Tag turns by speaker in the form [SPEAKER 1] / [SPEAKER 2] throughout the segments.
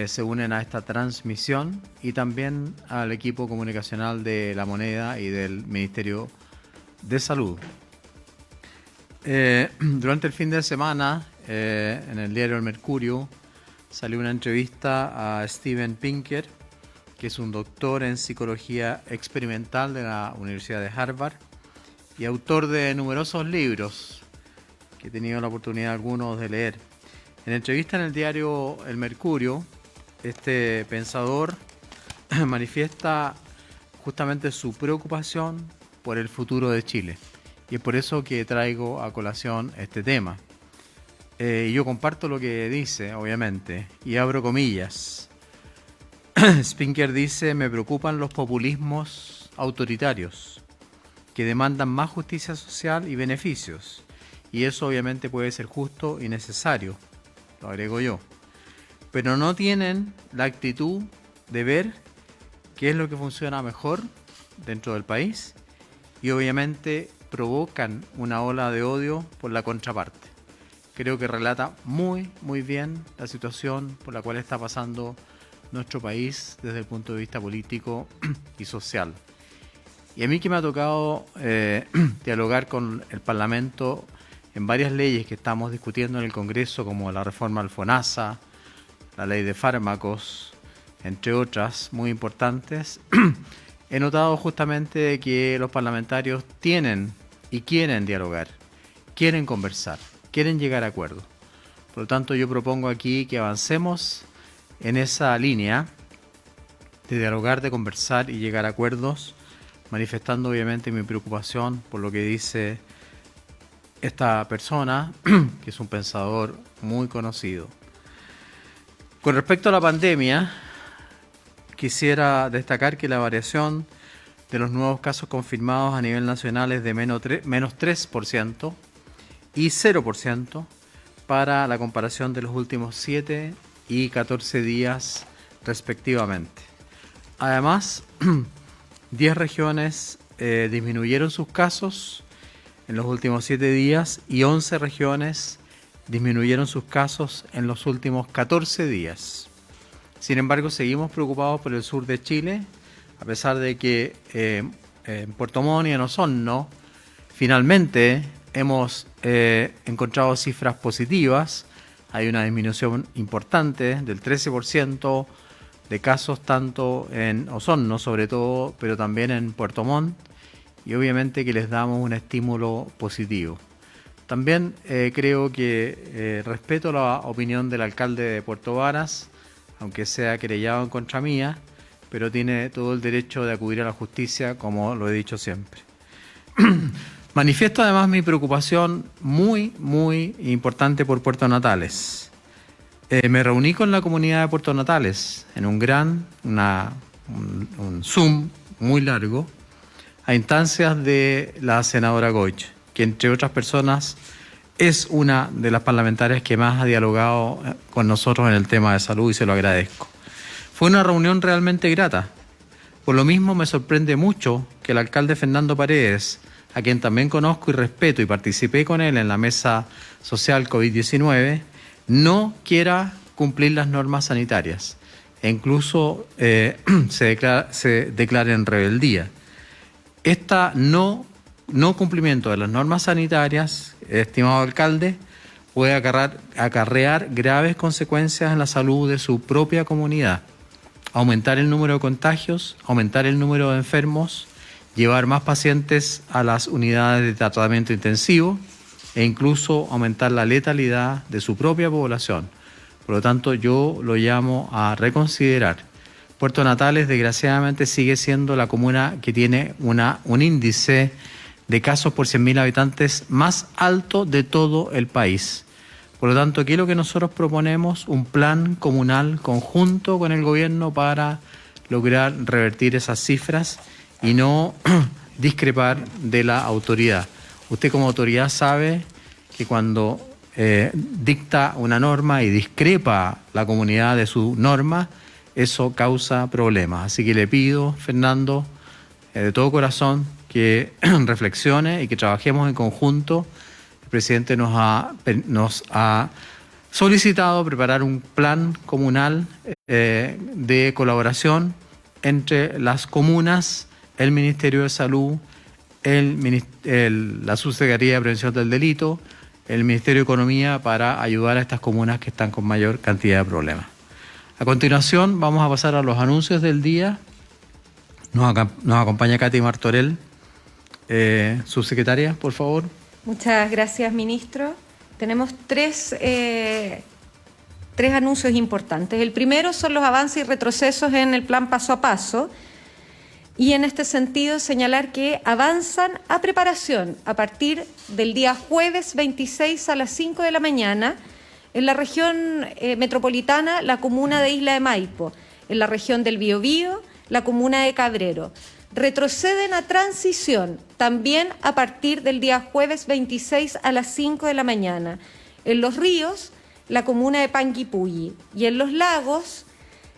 [SPEAKER 1] se unen a esta transmisión y también al equipo comunicacional de La Moneda y del Ministerio de Salud. Durante el fin de semana, en el diario El Mercurio, salió una entrevista a Steven Pinker, que es un doctor en psicología experimental de la Universidad de Harvard y autor de numerosos libros que he tenido la oportunidad algunos de leer. En entrevista en el diario El Mercurio, este pensador manifiesta justamente su preocupación por el futuro de Chile. Y es por eso que traigo a colación este tema. Yo comparto lo que dice, obviamente, y abro comillas. Pinker dice: me preocupan los populismos autoritarios que demandan más justicia social y beneficios. Y eso obviamente puede ser justo y necesario, lo agrego yo. Pero no tienen la actitud de ver qué es lo que funciona mejor dentro del país y obviamente provocan una ola de odio por la contraparte. Creo que relata muy bien la situación por la cual está pasando nuestro país desde el punto de vista político y social. Y a mí que me ha tocado dialogar con el Parlamento en varias leyes que estamos discutiendo en el Congreso, como la reforma al FONASA, la ley de fármacos, entre otras muy importantes, he notado justamente que los parlamentarios tienen y quieren dialogar, quieren conversar, quieren llegar a acuerdos. Por lo tanto, yo propongo aquí que avancemos en esa línea de dialogar, de conversar y llegar a acuerdos, manifestando obviamente mi preocupación por lo que dice esta persona, que es un pensador muy conocido. Con respecto a la pandemia, quisiera destacar que la variación de los nuevos casos confirmados a nivel nacional es de menos 3% y 0% para la comparación de los últimos 7 y 14 días respectivamente. Además, 10 regiones disminuyeron sus casos en los últimos 7 días y 11 regiones disminuyeron sus casos en los últimos 14 días. Sin embargo, seguimos preocupados por el sur de Chile, a pesar de que en Puerto Montt y en Osorno finalmente hemos encontrado cifras positivas. Hay una disminución importante del 13% de casos tanto en Osorno sobre todo, pero también en Puerto Montt, y obviamente que les damos un estímulo positivo. También creo que respeto la opinión del alcalde de Puerto Varas, aunque sea querellado en contra mía, pero tiene todo el derecho de acudir a la justicia, como lo he dicho siempre. Manifiesto además mi preocupación muy importante por Puerto Natales. Me reuní con la comunidad de Puerto Natales en un Zoom muy largo, a instancias de la senadora Goich, que entre otras personas es una de las parlamentarias que más ha dialogado con nosotros en el tema de salud, y se lo agradezco. Fue una reunión realmente grata. Por lo mismo me sorprende mucho que el alcalde Fernando Paredes, a quien también conozco y respeto y participé con él en la mesa social COVID-19, no quiera cumplir las normas sanitarias e incluso se declara en rebeldía. Esta no cumplimiento de las normas sanitarias, estimado alcalde, puede acarrear graves consecuencias en la salud de su propia comunidad, aumentar el número de contagios, aumentar el número de enfermos, llevar más pacientes a las unidades de tratamiento intensivo e incluso aumentar la letalidad de su propia población. Por lo tanto, yo lo llamo a reconsiderar. Puerto Natales, desgraciadamente, sigue siendo la comuna que tiene un índice de casos por 100.000 habitantes más alto de todo el país. Por lo tanto, aquí lo que nosotros proponemos, un plan comunal conjunto con el gobierno para lograr revertir esas cifras y no discrepar de la autoridad. Usted como autoridad sabe que cuando dicta una norma y discrepa la comunidad de su norma, eso causa problemas. Así que le pido, Fernando, de todo corazón, que reflexione y que trabajemos en conjunto. El presidente nos ha solicitado preparar un plan comunal de colaboración entre las comunas, el Ministerio de Salud, la Subsecretaría de Prevención del Delito, el Ministerio de Economía, para ayudar a estas comunas que están con mayor cantidad de problemas. A continuación vamos a pasar a los anuncios del día. Nos acompaña Katy Martorell, subsecretaria, por favor.
[SPEAKER 2] Muchas gracias, ministro. Tenemos tres anuncios importantes. El primero son los avances y retrocesos en el plan paso a paso. Y en este sentido señalar que avanzan a preparación a partir del día jueves 26 a las 5 de la mañana en la región metropolitana, la comuna de Isla de Maipo, en la región del Biobío, la comuna de Cabrero. Retroceden a transición también a partir del día jueves 26 a las 5 de la mañana. En Los Ríos, la comuna de Panguipulli, y en Los Lagos,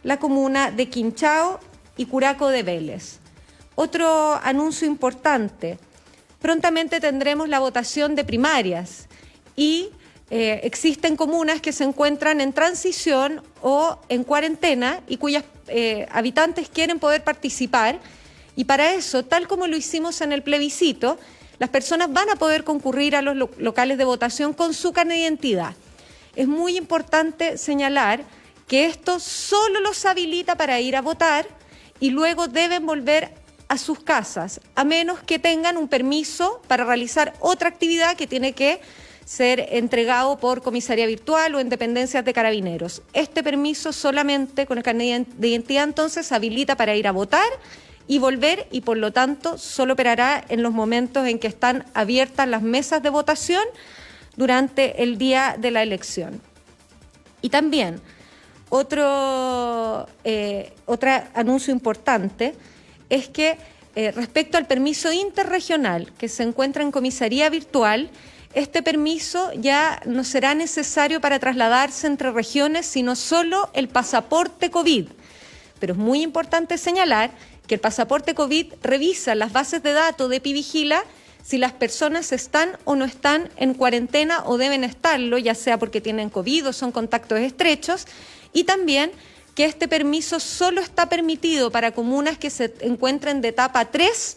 [SPEAKER 2] la comuna de Quinchao y Curaco de Vélez. Otro anuncio importante: prontamente tendremos la votación de primarias y existen comunas que se encuentran en transición o en cuarentena y cuyos habitantes quieren poder participar, y para eso, tal como lo hicimos en el plebiscito, las personas van a poder concurrir a los locales de votación con su carnet de identidad. Es muy importante señalar que esto solo los habilita para ir a votar y luego deben volver a sus casas, a menos que tengan un permiso para realizar otra actividad que tiene que ser entregado por comisaría virtual o en dependencias de Carabineros. Este permiso solamente con el carnet de identidad entonces habilita para ir a votar y volver, y por lo tanto solo operará en los momentos en que están abiertas las mesas de votación durante el día de la elección. Y también otro anuncio importante es que respecto al permiso interregional que se encuentra en comisaría virtual, este permiso ya no será necesario para trasladarse entre regiones, sino solo el pasaporte COVID. Pero es muy importante señalar que el pasaporte COVID revisa las bases de datos de Epivigila si las personas están o no están en cuarentena o deben estarlo, ya sea porque tienen COVID o son contactos estrechos, y también que este permiso solo está permitido para comunas que se encuentren de etapa 3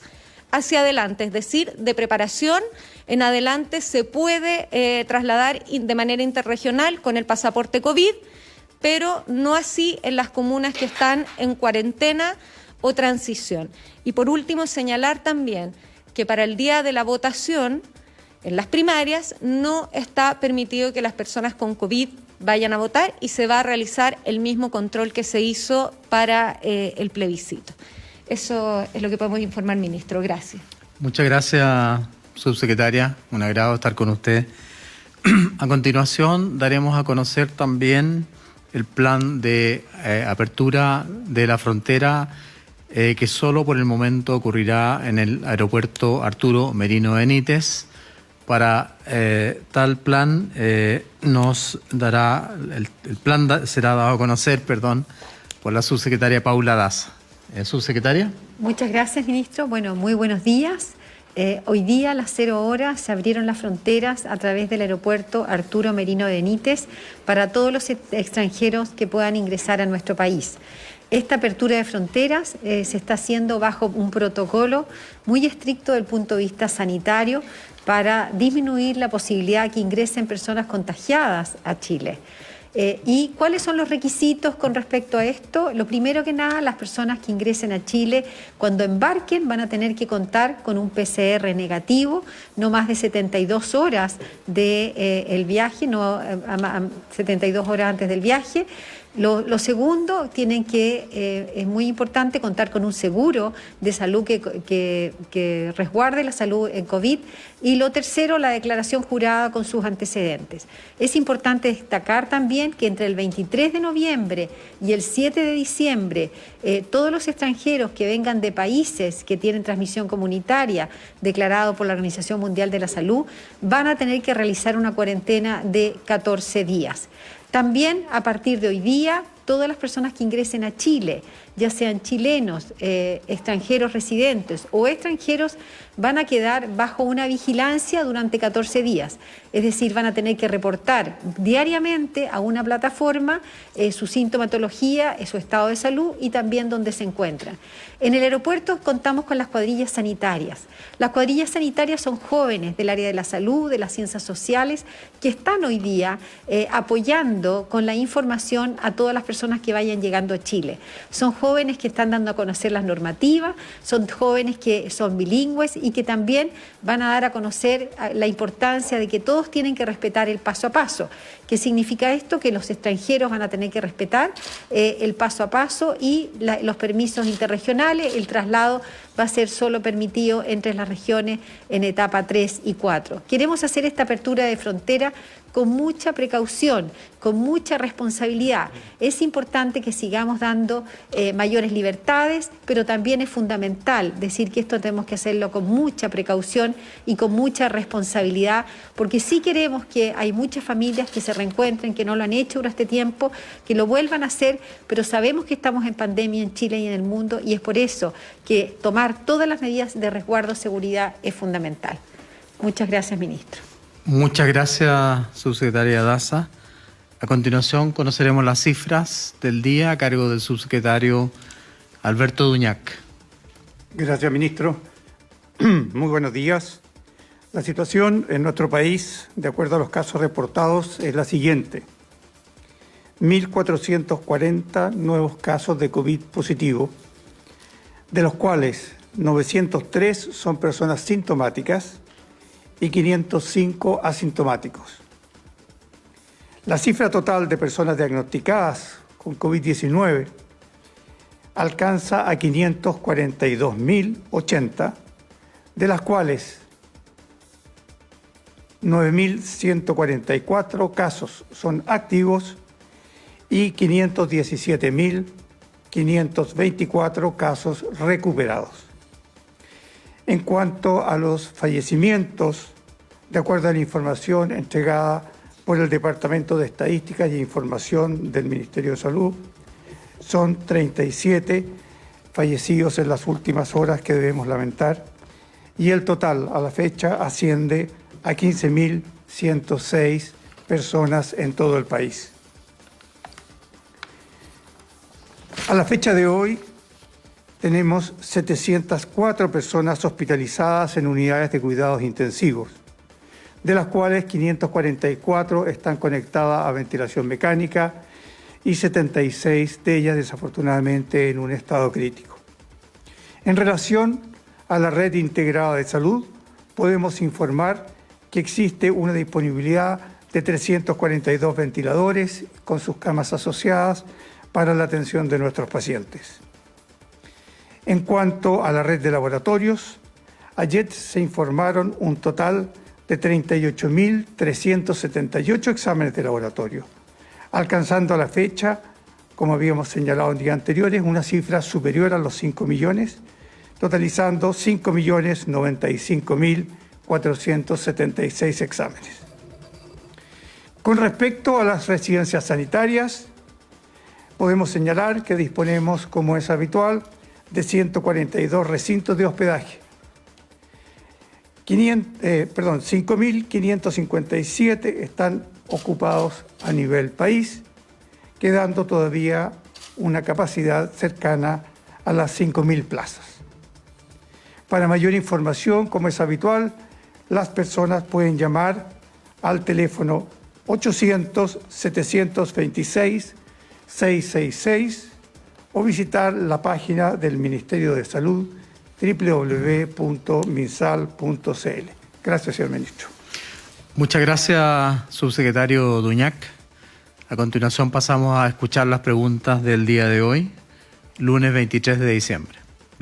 [SPEAKER 2] hacia adelante, es decir, de preparación en adelante se puede trasladar de manera interregional con el pasaporte COVID, pero no así en las comunas que están en cuarentena o transición. Y por último, señalar también que para el día de la votación, en las primarias, no está permitido que las personas con COVID vayan a votar y se va a realizar el mismo control que se hizo para el plebiscito. Eso es lo que podemos informar, ministro. Gracias.
[SPEAKER 1] Muchas gracias, subsecretaria. Un agrado estar con usted. A continuación, daremos a conocer también el plan de apertura de la frontera que solo por el momento ocurrirá en el aeropuerto Arturo Merino Benítez. Para tal plan nos dará, el plan será dado a conocer, por la subsecretaria Paula Daza. Subsecretaria.
[SPEAKER 3] Muchas gracias, ministro. Bueno, muy buenos días. Hoy día a las 0 horas se abrieron las fronteras a través del aeropuerto Arturo Merino Benítez para todos los extranjeros que puedan ingresar a nuestro país. Esta apertura de fronteras se está haciendo bajo un protocolo muy estricto desde el punto de vista sanitario para disminuir la posibilidad de que ingresen personas contagiadas a Chile. ¿Y cuáles son los requisitos con respecto a esto? Lo primero que nada, las personas que ingresen a Chile, cuando embarquen, van a tener que contar con un PCR negativo, no más de 72 horas del viaje, 72 horas antes del viaje. Lo segundo, es muy importante contar con un seguro de salud que resguarde la salud en COVID. Y lo tercero, la declaración jurada con sus antecedentes. Es importante destacar también que entre el 23 de noviembre y el 7 de diciembre, todos los extranjeros que vengan de países que tienen transmisión comunitaria declarado por la Organización Mundial de la Salud van a tener que realizar una cuarentena de 14 días. También, a partir de hoy día, todas las personas que ingresen a Chile, ya sean chilenos, extranjeros residentes o extranjeros van a quedar bajo una vigilancia durante 14 días. Es decir, van a tener que reportar diariamente a una plataforma su sintomatología, su estado de salud y también dónde se encuentran. En el aeropuerto contamos con las cuadrillas sanitarias. Las cuadrillas sanitarias son jóvenes del área de la salud, de las ciencias sociales, que están hoy día apoyando con la información a todas las personas que vayan llegando a Chile. Son jóvenes que están dando a conocer las normativas, son jóvenes que son bilingües y que también van a dar a conocer la importancia de que todos tienen que respetar el paso a paso. ¿Qué significa esto? Que los extranjeros van a tener que respetar el paso a paso y los permisos interregionales. El traslado va a ser solo permitido entre las regiones en etapa 3 y 4. Queremos hacer esta apertura de frontera con mucha precaución, con mucha responsabilidad. Es importante que sigamos dando mayores libertades, pero también es fundamental decir que esto tenemos que hacerlo con mucha precaución y con mucha responsabilidad, porque sí queremos que hay muchas familias que se reencuentren, que no lo han hecho durante este tiempo, que lo vuelvan a hacer, pero sabemos que estamos en pandemia en Chile y en el mundo y es por eso que tomar todas las medidas de resguardo y seguridad es fundamental. Muchas gracias, ministro.
[SPEAKER 1] Muchas gracias, subsecretaria Daza. A continuación conoceremos las cifras del día a cargo del subsecretario Alberto Duñac.
[SPEAKER 4] Gracias, ministro. Muy buenos días. La situación en nuestro país, de acuerdo a los casos reportados, es la siguiente. 1.440 nuevos casos de COVID positivo, de los cuales 903 son personas sintomáticas y 505 asintomáticos. La cifra total de personas diagnosticadas con COVID-19 alcanza a 542.080, de las cuales 9.144 casos son activos y 517.524 casos recuperados. En cuanto a los fallecimientos, de acuerdo a la información entregada por el Departamento de Estadísticas y Información del Ministerio de Salud, son 37 fallecidos en las últimas horas que debemos lamentar y el total a la fecha asciende a 15.106 personas en todo el país. A la fecha de hoy, tenemos 704 personas hospitalizadas en unidades de cuidados intensivos, de las cuales 544 están conectadas a ventilación mecánica y 76 de ellas desafortunadamente en un estado crítico. En relación a la red integrada de salud, podemos informar que existe una disponibilidad de 342 ventiladores con sus camas asociadas para la atención de nuestros pacientes. En cuanto a la red de laboratorios, ayer se informaron un total de 38.378 exámenes de laboratorio, alcanzando a la fecha, como habíamos señalado en días anteriores, una cifra superior a los 5 millones, totalizando 5.095.476 exámenes. Con respecto a las residencias sanitarias, podemos señalar que disponemos, como es habitual, de 142 recintos de hospedaje. 5.557 están ocupados a nivel país, quedando todavía una capacidad cercana a las 5.000 plazas. Para mayor información, como es habitual, las personas pueden llamar al teléfono 800-726-666 o visitar la página del Ministerio de Salud www.minsal.cl. Gracias, señor ministro.
[SPEAKER 1] Muchas gracias, subsecretario Duñac. A continuación pasamos a escuchar las preguntas del día de hoy, lunes 23 de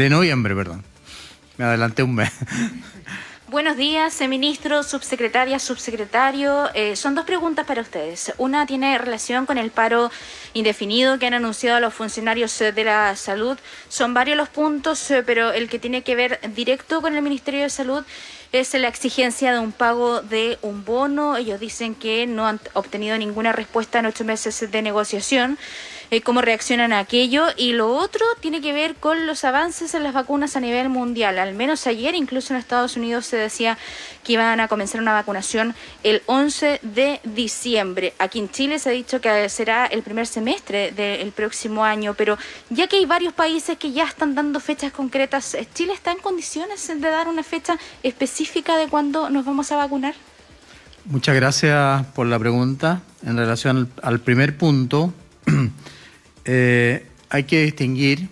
[SPEAKER 1] noviembre, perdón. Me adelanté un mes.
[SPEAKER 5] Buenos días, ministro, subsecretaria, subsecretario. Son dos preguntas para ustedes. Una tiene relación con el paro indefinido que han anunciado los funcionarios de la salud. Son varios los puntos, pero el que tiene que ver directo con el Ministerio de Salud es la exigencia de un pago de un bono. Ellos dicen que no han obtenido ninguna respuesta en 8 meses de negociación. cómo reaccionan a aquello. Y lo otro tiene que ver con los avances en las vacunas a nivel mundial. Al menos ayer, incluso en Estados Unidos, se decía que iban a comenzar una vacunación el 11 de diciembre. Aquí en Chile se ha dicho que será el primer semestre del próximo año, pero ya que hay varios países que ya están dando fechas concretas, ¿Chile está en condiciones de dar una fecha específica de cuándo nos vamos a vacunar?
[SPEAKER 1] Muchas gracias por la pregunta. En relación al primer punto, hay que distinguir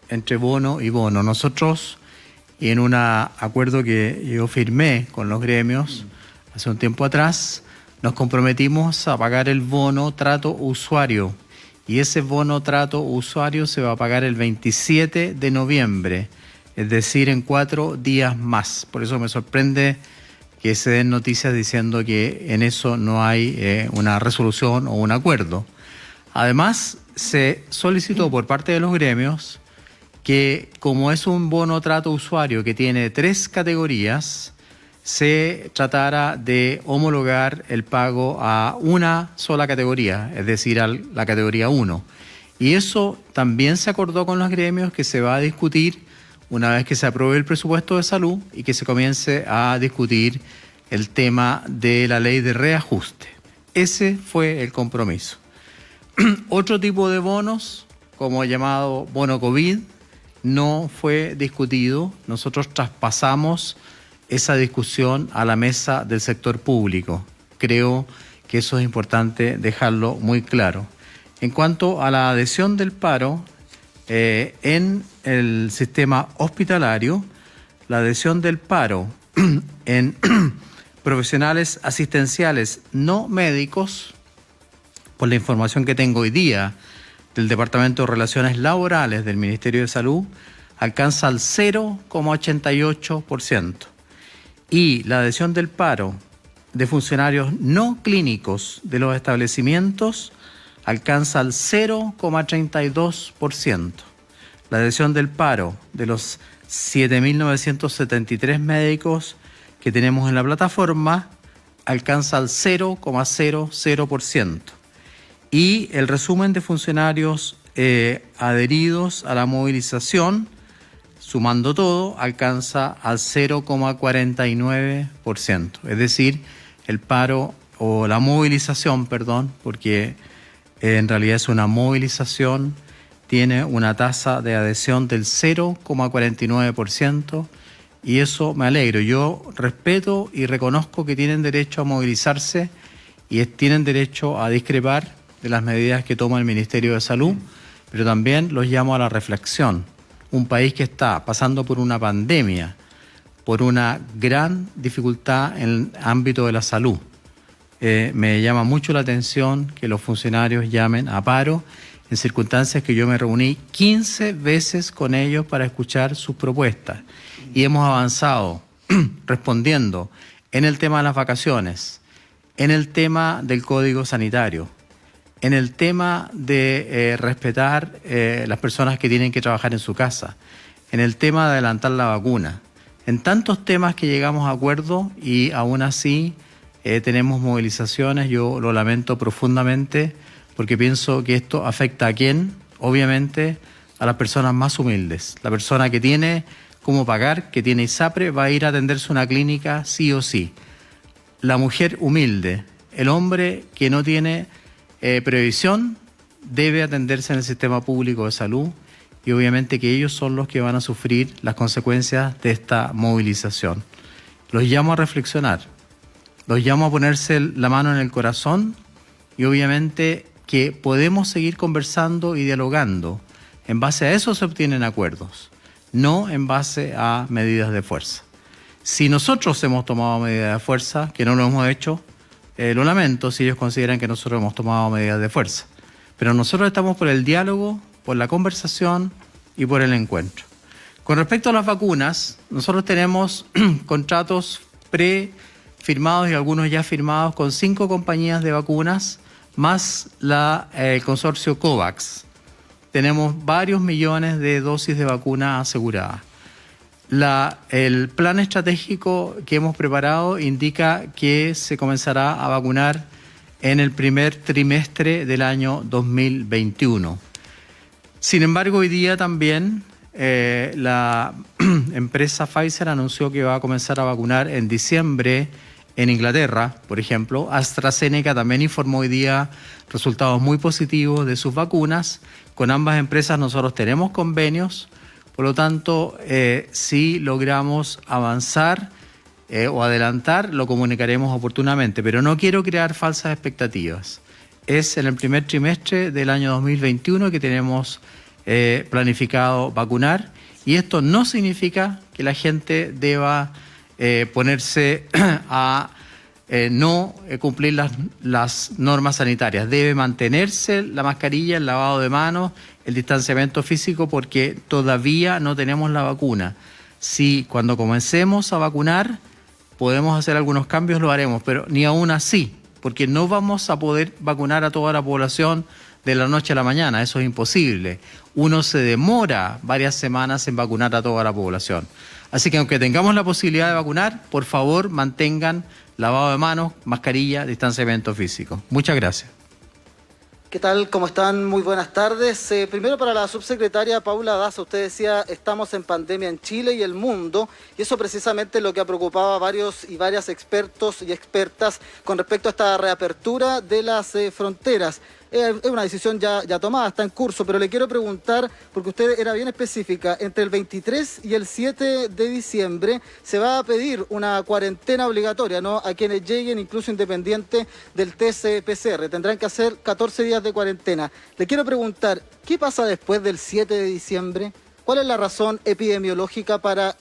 [SPEAKER 1] entre bono y bono. Nosotros, y en un acuerdo que yo firmé con los gremios hace un tiempo atrás, nos comprometimos a pagar el bono trato usuario. Y ese bono trato usuario se va a pagar el 27 de noviembre, es decir, en 4 días más. Por eso me sorprende que se den noticias diciendo que en eso no hay una resolución o un acuerdo. Además, se solicitó por parte de los gremios que, como es un bono trato usuario que tiene 3 categorías, se tratara de homologar el pago a una sola categoría, es decir, a la categoría 1. Y eso también se acordó con los gremios, que se va a discutir una vez que se apruebe el presupuesto de salud y que se comience a discutir el tema de la ley de reajuste. Ese fue el compromiso. Otro tipo de bonos, como el llamado bono COVID, no fue discutido. Nosotros traspasamos esa discusión a la mesa del sector público. Creo que eso es importante dejarlo muy claro. En cuanto a la adhesión del paro, en el sistema hospitalario, la adhesión del paro en profesionales asistenciales no médicos, por la información que tengo hoy día del Departamento de Relaciones Laborales del Ministerio de Salud, alcanza al 0,88%. Y la adhesión del paro de funcionarios no clínicos de los establecimientos alcanza al 0,32%. La adhesión del paro de los 7.973 médicos que tenemos en la plataforma alcanza al 0,00%. Y el resumen de funcionarios adheridos a la movilización, sumando todo, alcanza al 0,49%. Es decir, el paro o la movilización, perdón, porque en realidad es una movilización, tiene una tasa de adhesión del 0,49%, y eso me alegro. Yo respeto y reconozco que tienen derecho a movilizarse y tienen derecho a discrepar de las medidas que toma el Ministerio de Salud, pero también los llamo a la reflexión. Un país que está pasando por una pandemia, por una gran dificultad en el ámbito de la salud. Me llama mucho la atención que los funcionarios llamen a paro en circunstancias que yo me reuní 15 veces con ellos para escuchar sus propuestas. Y hemos avanzado respondiendo en el tema de las vacaciones, en el tema del código sanitario, en el tema de respetar las personas que tienen que trabajar en su casa, en el tema de adelantar la vacuna, en tantos temas que llegamos a acuerdo y aún así tenemos movilizaciones. Yo lo lamento profundamente porque pienso que esto afecta a quién, obviamente a las personas más humildes. La persona que tiene cómo pagar, que tiene ISAPRE, va a ir a atenderse a una clínica sí o sí. La mujer humilde, el hombre que no tiene previsión, debe atenderse en el sistema público de salud, y obviamente que ellos son los que van a sufrir las consecuencias de esta movilización. Los llamo a reflexionar, los llamo a ponerse la mano en el corazón, y obviamente que podemos seguir conversando y dialogando. En base a eso se obtienen acuerdos, no en base a medidas de fuerza. Si nosotros hemos tomado medidas de fuerza, que no lo hemos hecho, lo lamento si ellos consideran que nosotros hemos tomado medidas de fuerza. Pero nosotros estamos por el diálogo, por la conversación y por el encuentro. Con respecto a las vacunas, nosotros tenemos contratos prefirmados y algunos ya firmados con 5 compañías de vacunas, más el consorcio COVAX. Tenemos varios millones de dosis de vacuna aseguradas. El plan estratégico que hemos preparado indica que se comenzará a vacunar en el primer trimestre del año 2021. Sin embargo, hoy día también la empresa Pfizer anunció que va a comenzar a vacunar en diciembre en Inglaterra, por ejemplo. AstraZeneca también informó hoy día resultados muy positivos de sus vacunas. Con ambas empresas nosotros tenemos convenios, por lo tanto, si logramos avanzar o adelantar, lo comunicaremos oportunamente, pero no quiero crear falsas expectativas. Es en el primer trimestre del año 2021 que tenemos planificado vacunar, y esto no significa que la gente deba ponerse a no cumplir las normas sanitarias. Debe mantenerse la mascarilla, el lavado de manos, el distanciamiento físico, porque todavía no tenemos la vacuna. Si cuando comencemos a vacunar podemos hacer algunos cambios, lo haremos, pero ni aún así, porque no vamos a poder vacunar a toda la población de la noche a la mañana, eso es imposible. Uno se demora varias semanas en vacunar a toda la población. Así que aunque tengamos la posibilidad de vacunar, por favor mantengan lavado de manos, mascarilla, distanciamiento físico. Muchas gracias.
[SPEAKER 6] ¿Qué tal? ¿Cómo están? Muy buenas tardes. Primero para la subsecretaria Paula Daza, usted decía, estamos en pandemia en Chile y el mundo, y eso precisamente es lo que ha preocupado a varios y varias expertos y expertas con respecto a esta reapertura de las fronteras. Es una decisión ya tomada, está en curso, pero le quiero preguntar, porque usted era bien específica, entre el 23 y el 7 de diciembre se va a pedir una cuarentena obligatoria, ¿no?, a quienes lleguen, incluso independiente del test PCR. Tendrán que hacer 14 días de cuarentena. Le quiero preguntar, ¿qué pasa después del 7 de diciembre? ¿Cuál es la razón epidemiológica para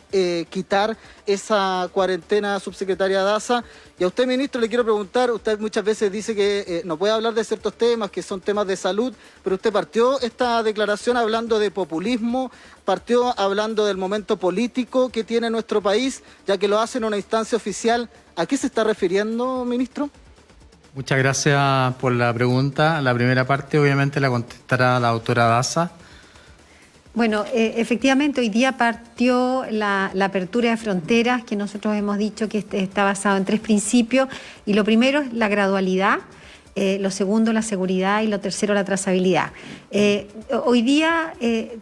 [SPEAKER 6] quitar esa cuarentena, subsecretaria Daza? Y a usted, ministro, le quiero preguntar, usted muchas veces dice que no puede hablar de ciertos temas, que son temas de salud, pero usted partió esta declaración hablando de populismo, partió hablando del momento político que tiene nuestro país, ya que lo hace en una instancia oficial. ¿A qué se está refiriendo, ministro?
[SPEAKER 1] Muchas gracias por la pregunta. La primera parte obviamente la contestará la doctora Daza.
[SPEAKER 3] Bueno, efectivamente hoy día partió la apertura de fronteras, que nosotros hemos dicho que está basado en 3 principios, y lo primero es la gradualidad, lo segundo la seguridad y lo tercero la trazabilidad. Hoy día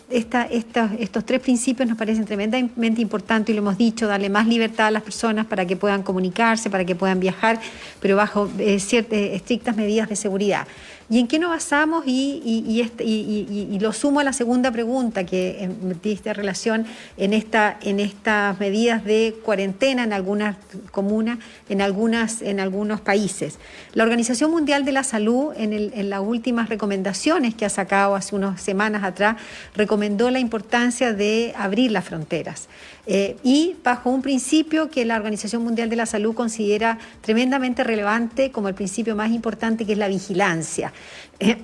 [SPEAKER 3] estos 3 principios nos parecen tremendamente importantes, y lo hemos dicho, darle más libertad a las personas para que puedan comunicarse, para que puedan viajar, pero bajo estrictas medidas de seguridad. ¿Y en qué nos basamos? Y lo sumo a la segunda pregunta que diste relación en estas medidas de cuarentena en algunas comunas, en algunos países. La Organización Mundial de la Salud, en las últimas recomendaciones que ha sacado hace unas semanas atrás, recomendó la importancia de abrir las fronteras. Y bajo un principio que la Organización Mundial de la Salud considera tremendamente relevante como el principio más importante, que es la vigilancia.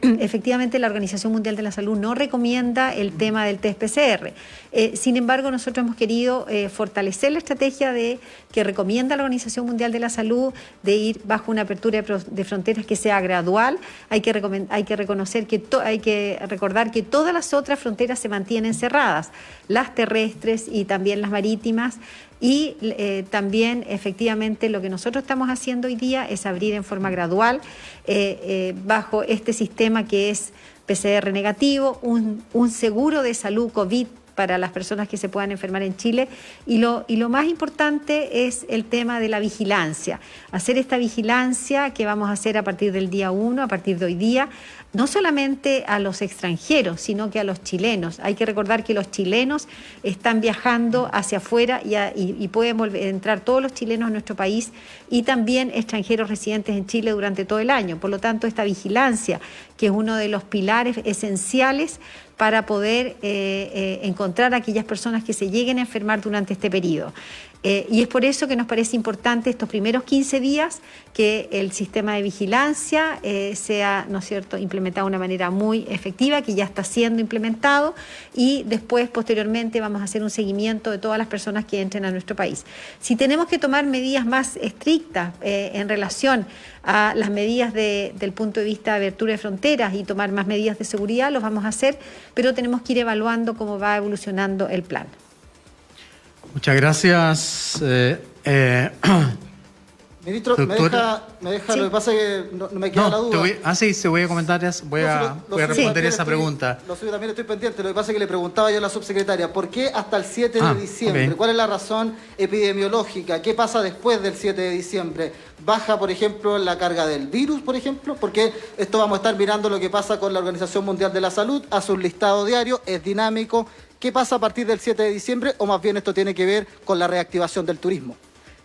[SPEAKER 3] Efectivamente, la Organización Mundial de la Salud no recomienda el tema del test PCR. Sin embargo, nosotros hemos querido fortalecer la estrategia que recomienda la Organización Mundial de la Salud de ir bajo una apertura de fronteras que sea gradual. Hay que recordar que todas las otras fronteras se mantienen cerradas, las terrestres y también las marítimas. Y también, efectivamente, lo que nosotros estamos haciendo hoy día es abrir en forma gradual bajo este sistema que es PCR negativo, un seguro de salud COVID para las personas que se puedan enfermar en Chile, y lo más importante es el tema de la vigilancia. Hacer esta vigilancia que vamos a hacer a partir del día 1, a partir de hoy día, no solamente a los extranjeros, sino que a los chilenos. Hay que recordar que los chilenos están viajando hacia afuera y pueden entrar todos los chilenos a nuestro país, y también extranjeros residentes en Chile durante todo el año. Por lo tanto, esta vigilancia, que es uno de los pilares esenciales para poder encontrar a aquellas personas que se lleguen a enfermar durante este periodo. Y es por eso que nos parece importante estos primeros 15 días que el sistema de vigilancia sea, ¿no es cierto?, implementado de una manera muy efectiva, que ya está siendo implementado, y después, posteriormente, vamos a hacer un seguimiento de todas las personas que entren a nuestro país. Si tenemos que tomar medidas más estrictas en relación a las medidas del punto de vista de apertura de fronteras y tomar más medidas de seguridad, los vamos a hacer, pero tenemos que ir evaluando cómo va evolucionando el plan.
[SPEAKER 1] Muchas gracias.
[SPEAKER 6] Ministro,
[SPEAKER 1] Doctora,
[SPEAKER 6] me deja
[SPEAKER 3] Sí.
[SPEAKER 6] lo que pasa es que no me queda la duda.
[SPEAKER 1] Se voy a comentar, voy a responder esa pregunta.
[SPEAKER 6] Lo suyo también estoy pendiente. Lo que pasa es que le preguntaba yo a la subsecretaria, ¿por qué hasta el 7 de diciembre?
[SPEAKER 1] Ok.
[SPEAKER 6] ¿Cuál es la razón epidemiológica? ¿Qué pasa después del 7 de diciembre? ¿Baja, por ejemplo, la carga del virus, por ejemplo? Porque esto vamos a estar mirando lo que pasa con la Organización Mundial de la Salud, hace un listado diario, es dinámico. ¿Qué pasa a partir del 7 de diciembre? O más bien esto tiene que ver con la reactivación del turismo.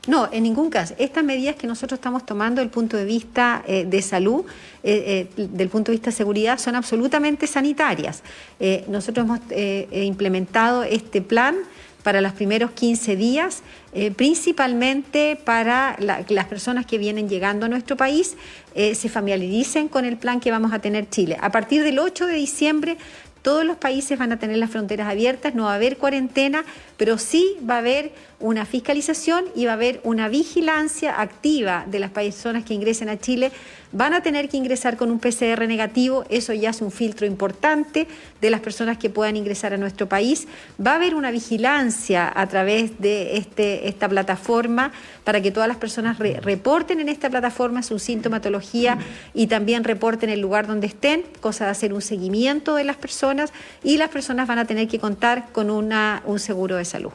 [SPEAKER 3] No, en ningún caso. Estas medidas que nosotros estamos tomando desde el punto de vista de salud, del punto de vista de seguridad, son absolutamente sanitarias. Nosotros hemos implementado este plan para los primeros 15 días, principalmente para las personas que vienen llegando a nuestro país, se familiaricen con el plan que vamos a tener Chile. A partir del 8 de diciembre, todos los países van a tener las fronteras abiertas, no va a haber cuarentena, pero sí va a haber una fiscalización y va a haber una vigilancia activa de las personas que ingresen a Chile. Van a tener que ingresar con un PCR negativo, eso ya es un filtro importante de las personas que puedan ingresar a nuestro país. Va a haber una vigilancia a través de esta plataforma para que todas las personas reporten en esta plataforma su sintomatología y también reporten el lugar donde estén, cosa de hacer un seguimiento de las personas, y las personas van a tener que contar con un seguro de salud.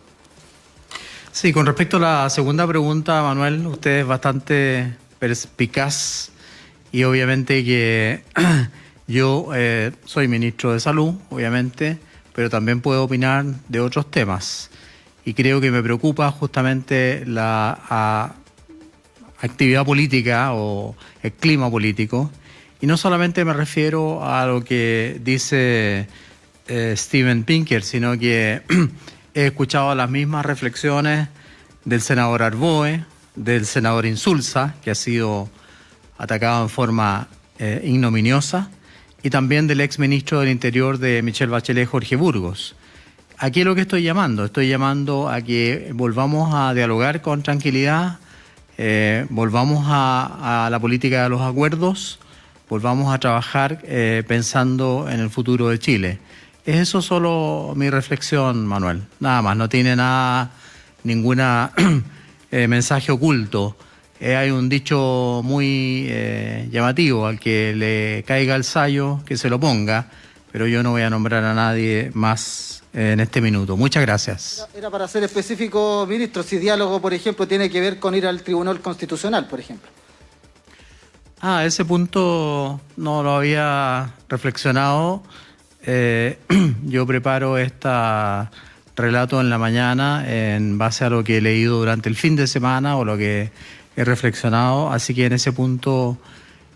[SPEAKER 1] Sí, con respecto a la segunda pregunta, Manuel, usted es bastante perspicaz y obviamente que yo soy ministro de Salud, obviamente, pero también puedo opinar de otros temas. Y creo que me preocupa justamente la actividad política o el clima político. Y no solamente me refiero a lo que dice Steven Pinker, sino que he escuchado las mismas reflexiones del senador Arboe, del senador Insulza, que ha sido atacado en forma ignominiosa, y también del exministro del Interior de Michelle Bachelet, Jorge Burgos. Aquí es lo que estoy llamando a que volvamos a dialogar con tranquilidad, volvamos a la política de los acuerdos, volvamos a trabajar pensando en el futuro de Chile. Es eso solo mi reflexión, Manuel. Nada más, no tiene ningún mensaje oculto. Hay un dicho muy llamativo: al que le caiga el sayo, que se lo ponga, pero yo no voy a nombrar a nadie más en este minuto. Muchas gracias.
[SPEAKER 6] Era para ser específico, ministro, si diálogo, por ejemplo, tiene que ver con ir al Tribunal Constitucional, por ejemplo.
[SPEAKER 1] Ese punto no lo había reflexionado. Yo preparo este relato en la mañana en base a lo que he leído durante el fin de semana o lo que he reflexionado, así que en ese punto,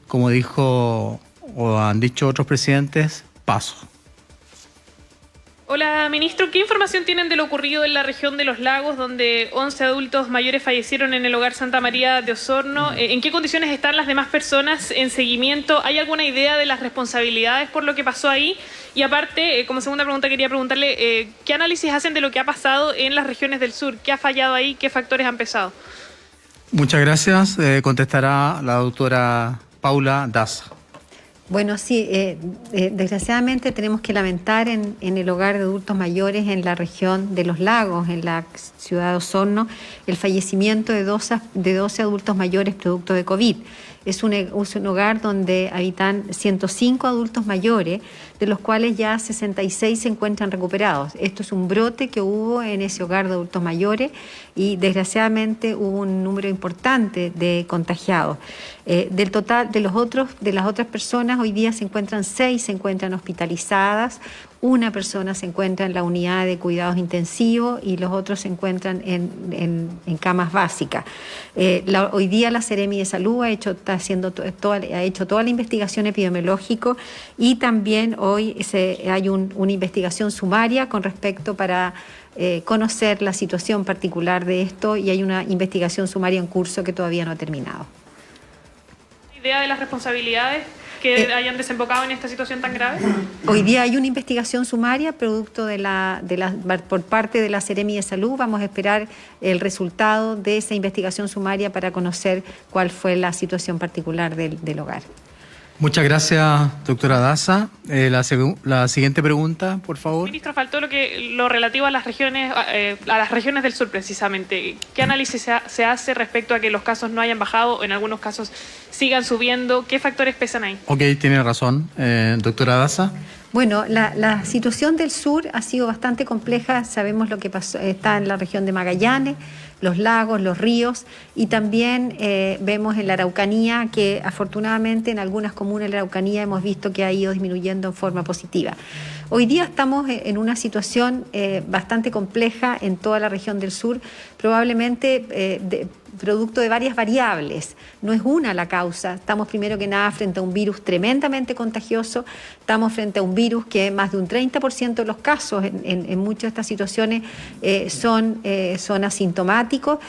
[SPEAKER 1] como dijo o han dicho otros presidentes, paso.
[SPEAKER 7] Hola, ministro. ¿Qué información tienen de lo ocurrido en la región de Los Lagos, donde 11 adultos mayores fallecieron en el hogar Santa María de Osorno? ¿En qué condiciones están las demás personas en seguimiento? ¿Hay alguna idea de las responsabilidades por lo que pasó ahí? Y aparte, como segunda pregunta, quería preguntarle, ¿qué análisis hacen de lo que ha pasado en las regiones del sur? ¿Qué ha fallado ahí? ¿Qué factores han pesado?
[SPEAKER 1] Muchas gracias. Contestará la doctora Paula Daza.
[SPEAKER 3] Bueno, sí, desgraciadamente tenemos que lamentar en el hogar de adultos mayores en la región de Los Lagos, en la ciudad de Osorno, el fallecimiento de 12 adultos mayores producto de COVID. Es un hogar donde habitan 105 adultos mayores, de los cuales ya 66 se encuentran recuperados. Esto es un brote que hubo en ese hogar de adultos mayores y desgraciadamente hubo un número importante de contagiados. Del total de las otras personas, hoy día se encuentran 6, se encuentran hospitalizadas, una persona se encuentra en la unidad de cuidados intensivos y los otros se encuentran en camas básicas. Hoy día la Seremi de Salud ha hecho toda la investigación epidemiológica y también hoy hay una investigación sumaria con respecto para conocer la situación particular de esto, y hay una investigación sumaria en curso que todavía no ha terminado.
[SPEAKER 7] ¿Idea de las responsabilidades que hayan desembocado en esta situación tan grave?
[SPEAKER 3] Hoy día hay una investigación sumaria producto por parte de la Seremi de Salud. Vamos a esperar el resultado de esa investigación sumaria para conocer cuál fue la situación particular del hogar.
[SPEAKER 1] Muchas gracias, doctora Daza. La siguiente pregunta, por favor.
[SPEAKER 7] Ministro, faltó lo relativo a las regiones del sur, precisamente. ¿Qué análisis se hace respecto a que los casos no hayan bajado o en algunos casos sigan subiendo? ¿Qué factores pesan ahí?
[SPEAKER 1] Ok, tiene razón, doctora Daza.
[SPEAKER 3] Bueno, la situación del sur ha sido bastante compleja. Sabemos lo que pasó, está en la región de Magallanes, los lagos, los ríos, y también vemos en la Araucanía que afortunadamente en algunas comunas de la Araucanía hemos visto que ha ido disminuyendo en forma positiva. Hoy día estamos en una situación bastante compleja en toda la región del sur, probablemente producto de varias variables. No es una la causa. Estamos primero que nada frente a un virus tremendamente contagioso, estamos frente a un virus que más de un 30% de los casos en muchas de estas situaciones son asintomáticos.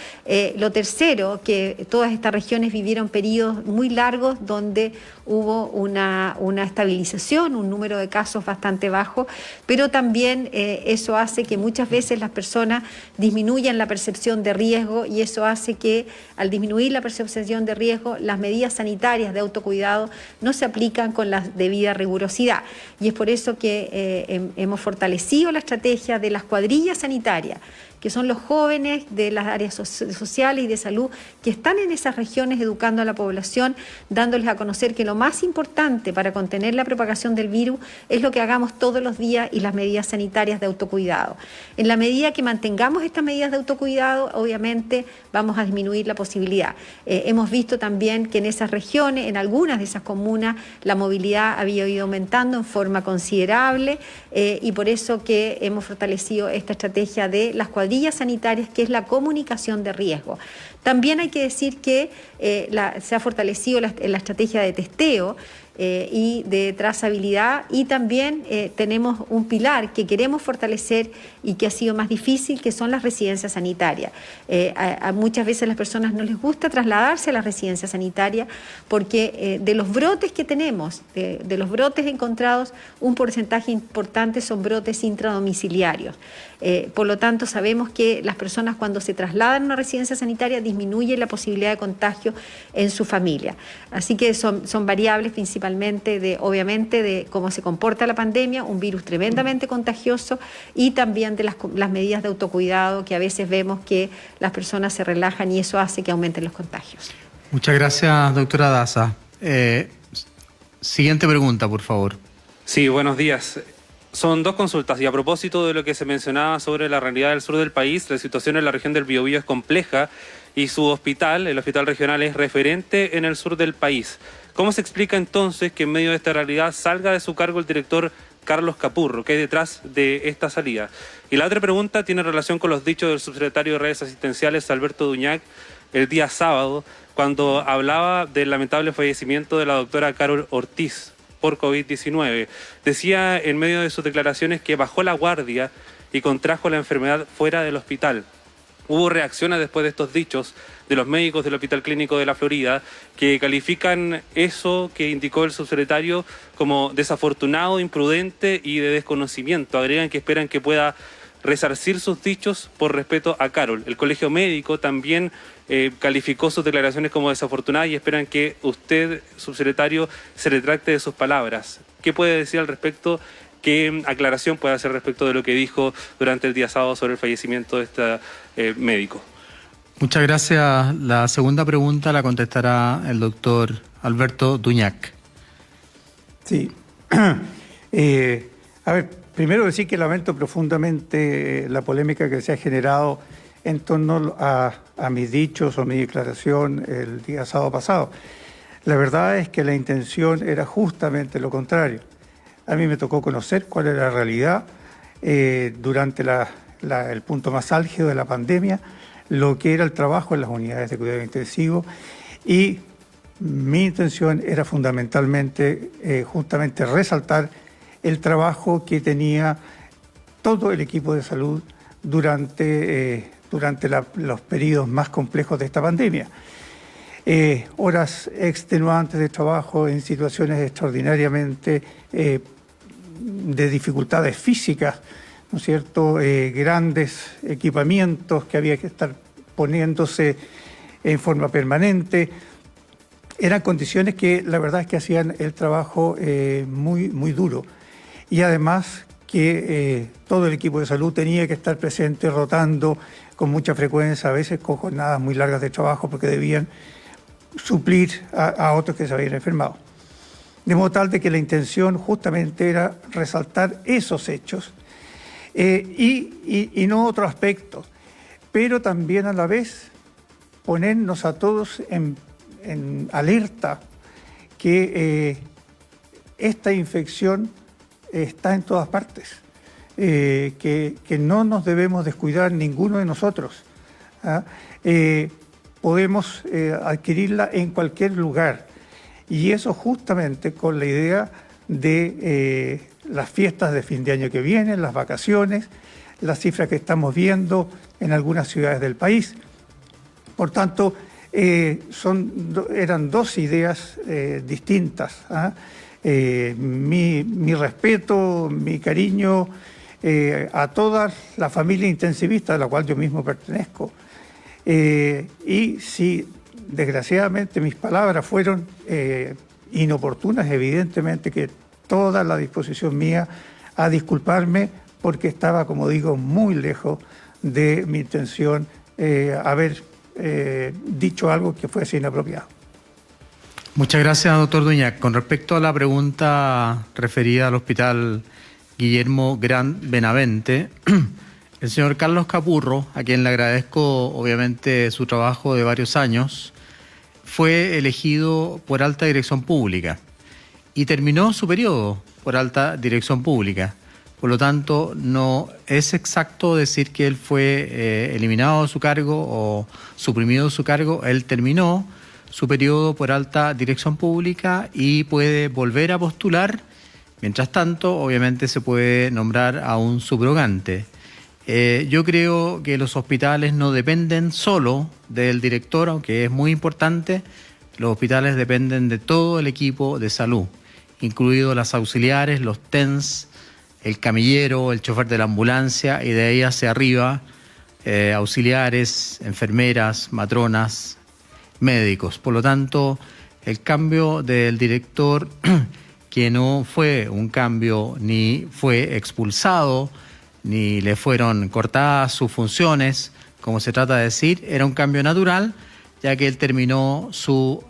[SPEAKER 3] Lo tercero, que todas estas regiones vivieron periodos muy largos donde hubo una estabilización, un número de casos bastante bajo, pero también eso hace que muchas veces las personas disminuyan la percepción de riesgo, y eso hace que al disminuir la percepción de riesgo, las medidas sanitarias de autocuidado no se aplican con la debida rigurosidad. Y es por eso que hemos fortalecido la estrategia de las cuadrillas sanitarias, que son los jóvenes de las áreas sociales y de salud que están en esas regiones educando a la población, dándoles a conocer que lo más importante para contener la propagación del virus es lo que hagamos todos los días y las medidas sanitarias de autocuidado. En la medida que mantengamos estas medidas de autocuidado, obviamente vamos a disminuir la posibilidad. Hemos visto también que en esas regiones, en algunas de esas comunas, la movilidad había ido aumentando en forma considerable, y por eso que hemos fortalecido esta estrategia de las cuadrillas sanitarias, que es la comunicación de riesgo. También hay que decir que se ha fortalecido la estrategia de testeo y de trazabilidad, y también tenemos un pilar que queremos fortalecer y que ha sido más difícil, que son las residencias sanitarias. A muchas veces las personas no les gusta trasladarse a las residencias sanitarias porque de los brotes que tenemos, de los brotes encontrados, un porcentaje importante son brotes intradomiciliarios. Por lo tanto, sabemos que las personas cuando se trasladan a una residencia sanitaria disminuye la posibilidad de contagio en su familia. Así que son variables principalmente obviamente de cómo se comporta la pandemia, un virus tremendamente contagioso, y también de las medidas de autocuidado, que a veces vemos que las personas se relajan y eso hace que aumenten los contagios.
[SPEAKER 1] Muchas gracias, doctora Daza. Siguiente pregunta, por favor.
[SPEAKER 8] Sí, buenos días. Son dos consultas, y a propósito de lo que se mencionaba sobre la realidad del sur del país, la situación en la región del Biobío es compleja y su hospital, el hospital regional, es referente en el sur del país. ¿Cómo se explica entonces que en medio de esta realidad salga de su cargo el director Carlos Capurro? ¿Qué hay detrás de esta salida? Y la otra pregunta tiene relación con los dichos del subsecretario de Redes Asistenciales, Alberto Duñac, el día sábado, cuando hablaba del lamentable fallecimiento de la doctora Carol Ortiz por COVID-19. Decía en medio de sus declaraciones que bajó la guardia y contrajo la enfermedad fuera del hospital. Hubo reacciones después de estos dichos de los médicos del Hospital Clínico de la Florida, que califican eso que indicó el subsecretario como desafortunado, imprudente y de desconocimiento. Agregan que esperan que pueda resarcir sus dichos por respeto a Carol. El Colegio Médico también calificó sus declaraciones como desafortunadas y esperan que usted, subsecretario, se retracte de sus palabras. ¿Qué puede decir al respecto? ¿Qué aclaración puede hacer respecto de lo que dijo durante el día sábado sobre el fallecimiento de este médico?
[SPEAKER 1] Muchas gracias. La segunda pregunta la contestará el doctor Alberto Duñac.
[SPEAKER 4] Sí. A ver, primero decir que lamento profundamente la polémica que se ha generado en torno a mis dichos o mi declaración el día sábado pasado. La verdad es que la intención era justamente lo contrario. A mí me tocó conocer cuál era la realidad durante el punto más álgido de la pandemia, lo que era el trabajo en las unidades de cuidado intensivo, y mi intención era fundamentalmente justamente resaltar el trabajo que tenía todo el equipo de salud durante los periodos más complejos de esta pandemia. Horas extenuantes de trabajo en situaciones extraordinariamente de dificultades físicas, ¿no es cierto? Grandes equipamientos que había que estar poniéndose en forma permanente, eran condiciones que la verdad es que hacían el trabajo muy, muy duro. Y además que todo el equipo de salud tenía que estar presente, rotando con mucha frecuencia, a veces con jornadas muy largas de trabajo, porque debían suplir a otros que se habían enfermado. De modo tal de que la intención justamente era resaltar esos hechos y no otro aspecto, pero también a la vez ponernos a todos en alerta que esta infección está en todas partes, que no nos debemos descuidar ninguno de nosotros. Podemos adquirirla en cualquier lugar, y eso justamente con la idea de las fiestas de fin de año que vienen, las vacaciones, las cifras que estamos viendo en algunas ciudades del país. Por tanto, eran dos ideas distintas. Mi respeto, mi cariño a toda la familia intensivista a la cual yo mismo pertenezco. Y si desgraciadamente mis palabras fueron inoportunas, evidentemente que toda la disposición mía a disculparme, porque estaba, como digo, muy lejos de mi intención haber dicho algo que fuese inapropiado.
[SPEAKER 1] Muchas gracias, doctor Duñac. Con respecto a la pregunta referida al Hospital Guillermo Gran Benavente, el señor Carlos Capurro, a quien le agradezco obviamente su trabajo de varios años, fue elegido por alta dirección pública y terminó su periodo por alta dirección pública. Por lo tanto, no es exacto decir que él fue eliminado de su cargo o suprimido de su cargo. Él terminó su periodo por alta dirección pública y puede volver a postular. Mientras tanto, obviamente se puede nombrar a un subrogante. Yo creo que los hospitales no dependen solo del director, aunque es muy importante. Los hospitales dependen de todo el equipo de salud, incluidos las auxiliares, los TENS, el camillero, el chofer de la ambulancia, y de ahí hacia arriba, auxiliares, enfermeras, matronas, médicos. Por lo tanto, el cambio del director, que no fue un cambio, ni fue expulsado, ni le fueron cortadas sus funciones, como se trata de decir, era un cambio natural, ya que él terminó su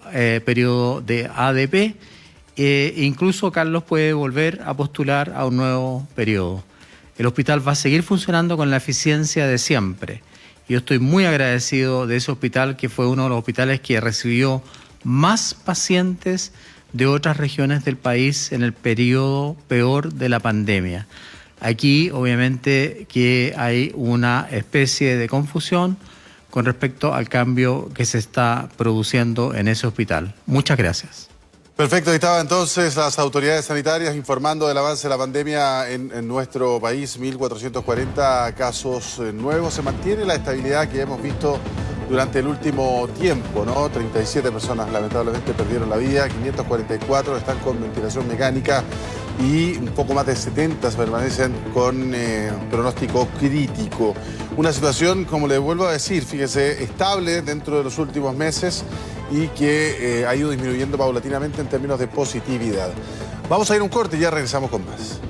[SPEAKER 1] periodo de ADP. Incluso Carlos puede volver a postular a un nuevo periodo. El hospital va a seguir funcionando con la eficiencia de siempre. Yo estoy muy agradecido de ese hospital, que fue uno de los hospitales que recibió más pacientes de otras regiones del país en el periodo peor de la pandemia. Aquí, obviamente, que hay una especie de confusión con respecto al cambio que se está produciendo en ese hospital. Muchas gracias.
[SPEAKER 9] Perfecto, ahí estaban entonces las autoridades sanitarias informando del avance de la pandemia en nuestro país. 1.440 casos nuevos. Se mantiene la estabilidad que hemos visto durante el último tiempo, ¿no? 37 personas lamentablemente perdieron la vida, 544 están con ventilación mecánica y un poco más de 70 permanecen con pronóstico crítico. Una situación, como le vuelvo a decir, fíjese, estable dentro de los últimos meses y que ha ido disminuyendo paulatinamente en términos de positividad. Vamos a ir a un corte y ya regresamos con más.